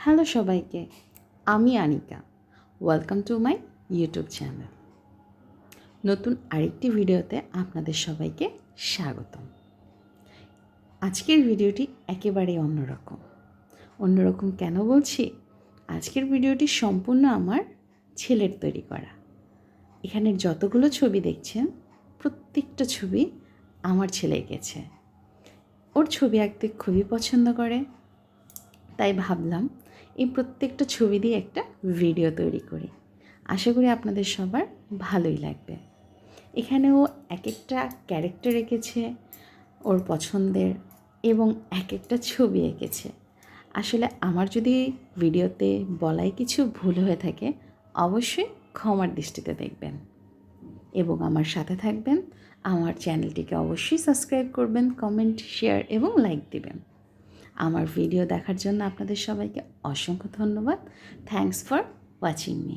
Hello সবাইকে, আমি Anika. Welcome to my YouTube channel. নতুন আরেকটি ভিডিওতে আপনাদের সবাইকে স্বাগতম। আজকের ভিডিওটি একেবারেই অন্যরকম কেন বলছি? আজকের ভিডিওটি সম্পূর্ণ আমার ছেলের তৈরি করা। এখানের যতগুলো ছবি দেখছেন, প্রত্যেকটা ছবি আমার ছেলে এঁকেছে। ওর ছবি আঁকতে খুবই পছন্দ করে, তাই ভাবলাম এই প্রত্যেকটা ছবি দিয়ে একটা ভিডিও তৈরি করি। আশা করি আপনাদের সবার ভালোই লাগবে। এখানে ও এক একটা ক্যারেক্টার এঁকেছে ওর পছন্দের, এবং এক একটা ছবি এঁকেছে। আসলে আমার যদি ভিডিওতে বলাই কিছু ভুল হয়ে থাকে, অবশ্যই ক্ষমার দৃষ্টিতে দেখবেন এবং আমার সাথে থাকবেন। আমার চ্যানেলটিকে অবশ্যই সাবস্ক্রাইব করবেন, কমেন্ট, শেয়ার এবং লাইক দিবেন। আমার ভিডিও দেখার জন্য আপনাদের সবাইকে অসংখ্য ধন্যবাদ। Thanks for watching me.